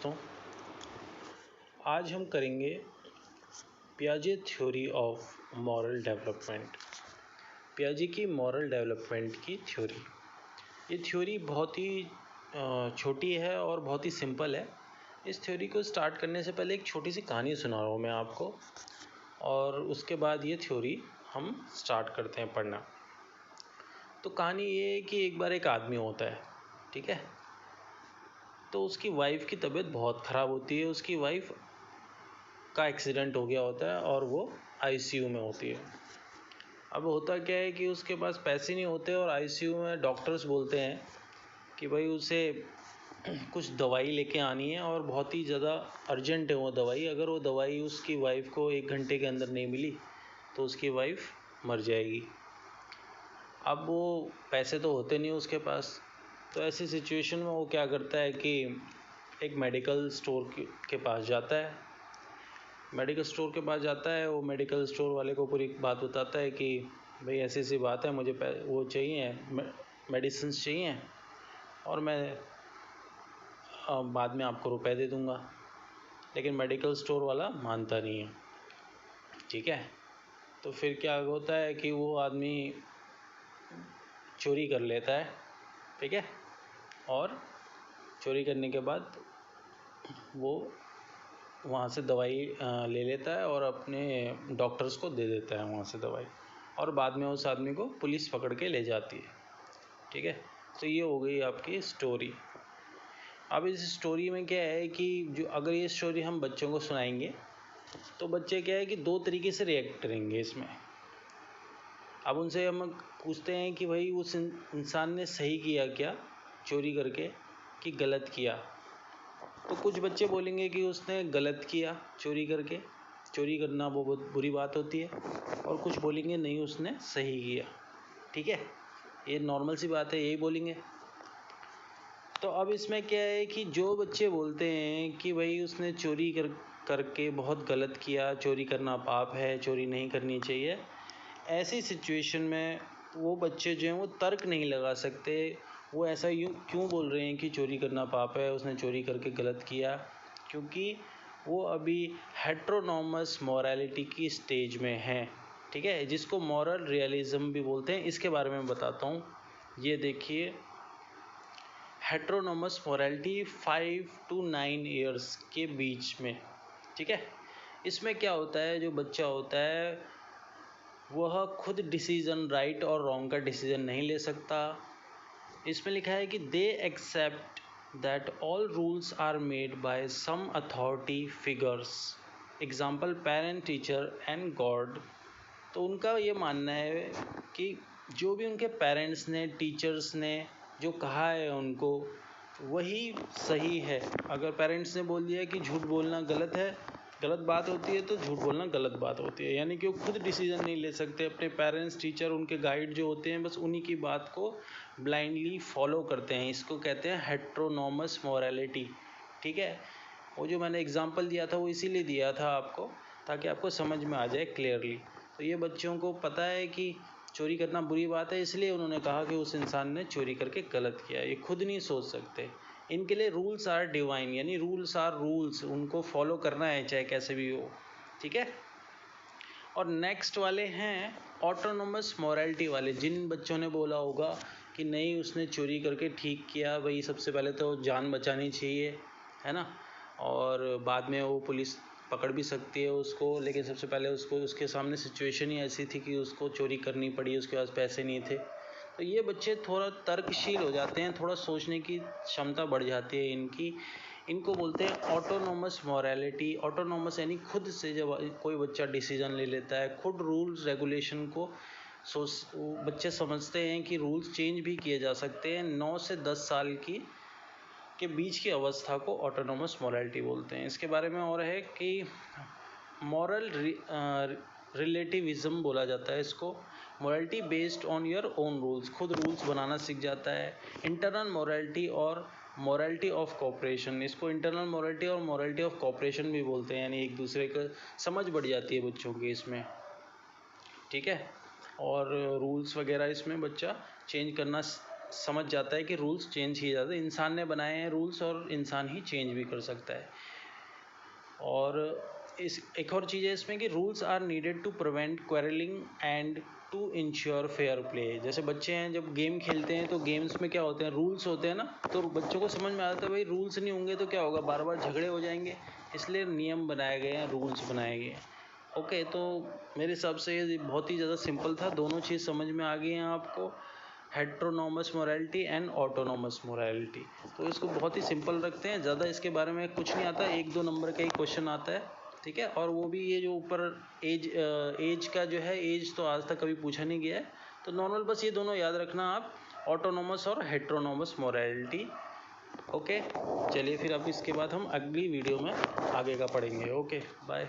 दोस्तों, आज हम करेंगे पियाजे थ्योरी ऑफ मॉरल डेवलपमेंट। पियाजे की मॉरल डेवलपमेंट की थ्योरी। ये थ्योरी बहुत ही छोटी है और बहुत ही सिंपल है। इस थ्योरी को स्टार्ट करने से पहले एक छोटी सी कहानी सुना रहा हूँ मैं आपको, और उसके बाद ये थ्योरी हम स्टार्ट करते हैं पढ़ना। तो कहानी ये है कि एक बार एक आदमी होता है, ठीक है। तो उसकी वाइफ की तबीयत बहुत ख़राब होती है। उसकी वाइफ का एक्सीडेंट हो गया होता है और वो आईसीयू में होती है। अब होता क्या है कि उसके पास पैसे नहीं होते और आईसीयू में डॉक्टर्स बोलते हैं कि भाई उसे कुछ दवाई लेके आनी है और बहुत ही ज़्यादा अर्जेंट है वो दवाई। अगर वो दवाई उसकी वाइफ को 1 घंटे के अंदर नहीं मिली तो उसकी वाइफ मर जाएगी। अब वो पैसे तो होते नहीं उसके पास, तो ऐसी सिचुएशन में वो क्या करता है कि एक मेडिकल स्टोर के पास जाता है। मेडिकल स्टोर के पास जाता है, वो मेडिकल स्टोर वाले को पूरी बात बताता है कि भाई ऐसी ऐसी बात है, मुझे वो चाहिए, मेडिसिन्स चाहिए और मैं बाद में आपको रुपए दे दूँगा। लेकिन मेडिकल स्टोर वाला मानता नहीं है, ठीक है। तो फिर क्या होता है कि वो आदमी चोरी कर लेता है, ठीक है। और चोरी करने के बाद वो वहाँ से दवाई ले लेता है और अपने डॉक्टर्स को दे देता है वहाँ से दवाई, और बाद में उस आदमी को पुलिस पकड़ के ले जाती है, ठीक है। तो ये हो गई आपकी स्टोरी। अब इस स्टोरी में क्या है कि जो अगर ये स्टोरी हम बच्चों को सुनाएंगे तो बच्चे क्या है कि 2 तरीके से रिएक्ट करेंगे इसमें। अब उनसे हम पूछते हैं कि भाई उस इंसान ने सही किया क्या चोरी करके, कि गलत किया। तो कुछ बच्चे बोलेंगे कि उसने गलत किया चोरी करके, चोरी करना वो बहुत बुरी बात होती है। और कुछ बोलेंगे नहीं उसने सही किया, ठीक है। ये नॉर्मल सी बात है, यही बोलेंगे। तो अब इसमें क्या है कि जो बच्चे बोलते हैं कि भाई उसने चोरी करके बहुत गलत किया, चोरी करना पाप है, चोरी नहीं करनी चाहिए, ऐसी सिचुएशन में वो बच्चे जो हैं वो तर्क नहीं लगा सकते। वो ऐसा क्यों बोल रहे हैं कि चोरी करना पाप है, उसने चोरी करके गलत किया, क्योंकि वो अभी हेट्रोनॉमस मॉरलिटी की स्टेज में हैं, ठीक है, जिसको मॉरल रियलिज्म भी बोलते हैं। इसके बारे में बताता हूँ। ये देखिए, हेट्रोनॉमस मॉरलिटी 5 to 9 ईयर्स के बीच में, ठीक है। इसमें क्या होता है, जो बच्चा होता है वह खुद डिसीज़न राइट और रॉन्ग का डिसीज़न नहीं ले सकता। इसमें लिखा है कि they accept that all rules are made by some authority figures, example parent, teacher and God. तो उनका ये मानना है कि जो भी उनके पेरेंट्स ने, टीचर्स ने जो कहा है उनको, वही सही है। अगर पेरेंट्स ने बोल दिया कि झूठ बोलना गलत है, गलत बात होती है, तो झूठ बोलना गलत बात होती है। यानी कि वो खुद डिसीजन नहीं ले सकते। अपने पेरेंट्स, टीचर, उनके गाइड जो होते हैं, बस उन्हीं की बात को ब्लाइंडली फॉलो करते हैं। इसको कहते हैं हेट्रोनॉमस मॉरलिटी, ठीक है। वो जो मैंने एग्जांपल दिया था वो इसीलिए दिया था आपको, ताकि आपको समझ में आ जाए क्लियरली। तो ये बच्चों को पता है कि चोरी करना बुरी बात है, इसलिए उन्होंने कहा कि उस इंसान ने चोरी करके गलत किया। ये खुद नहीं सोच सकते। इनके लिए रूल्स आर डिवाइन, यानी रूल्स आर रूल्स, उनको फॉलो करना है चाहे कैसे भी हो, ठीक है। और नेक्स्ट वाले हैं ऑटोनोमस मॉरलिटी वाले। जिन बच्चों ने बोला होगा कि नहीं उसने चोरी करके ठीक किया, भाई सबसे पहले तो जान बचानी चाहिए, है ना, और बाद में वो पुलिस पकड़ भी सकती है उसको, लेकिन सबसे पहले उसको, उसके सामने सिचुएशन ही ऐसी थी कि उसको चोरी करनी पड़ी, उसके पास पैसे नहीं थे। तो ये बच्चे थोड़ा तर्कशील हो जाते हैं, थोड़ा सोचने की क्षमता बढ़ जाती है इनकी। इनको बोलते हैं ऑटोनोमस मॉरलिटी। ऑटोनोमस यानी खुद से जब कोई बच्चा डिसीजन ले लेता है, खुद रूल्स रेगुलेशन को बच्चे समझते हैं कि रूल्स चेंज भी किए जा सकते हैं। 9 से 10 साल के बीच की अवस्था को ऑटोनोमस मॉरलिटी बोलते हैं। इसके बारे में और है कि मॉरल रिलेटिविज्म बोला जाता है इसको। Morality based on your own rules, खुद रूल्स बनाना सीख जाता है। इंटरनल मॉरलिटी और मॉरलिटी ऑफ कोऑपरेशन, इसको इंटरनल मॉरलिटी और मॉरलिटी ऑफ कोऑपरेशन भी बोलते हैं। यानी एक दूसरे का समझ बढ़ जाती है बच्चों की इसमें, ठीक है। और रूल्स वगैरह इसमें बच्चा चेंज करना समझ जाता है कि रूल्स चेंज किए जाते हैं, इंसान ने बनाए हैं रूल्स और इंसान ही चेंज भी कर सकता है। और इस एक और चीज़ है इसमें कि rules are needed to prevent quarrelling and to ensure fair play. जैसे बच्चे हैं जब गेम खेलते हैं तो गेम्स में क्या होते हैं, रूल्स होते हैं ना, तो बच्चों को समझ में आता है भाई रूल्स नहीं होंगे तो क्या होगा, बार बार झगड़े हो जाएंगे, इसलिए नियम बनाए गए हैं, रूल्स बनाए गए हैं। ओके, तो मेरे हिसाब से ये बहुत ही ज़्यादा सिंपल था, दोनों चीज़ समझ में आ गई हैं आपको, हेट्रोनॉमस मोरालिटी एंड ऑटोनॉमस मोरालिटी। तो इसको बहुत ही सिंपल रखते हैं, ज़्यादा इसके बारे में कुछ नहीं आता, 1-2 नंबर का ही क्वेश्चन आता है, ठीक है। और वो भी ये जो ऊपर एज का जो है, एज तो आज तक कभी पूछा नहीं गया है, तो नॉर्मल बस ये दोनों याद रखना आप, ऑटोनॉमस और हेट्रोनॉमस मोरालिटी। ओके, चलिए फिर अब इसके बाद हम अगली वीडियो में आगे का पढ़ेंगे। Okay, bye.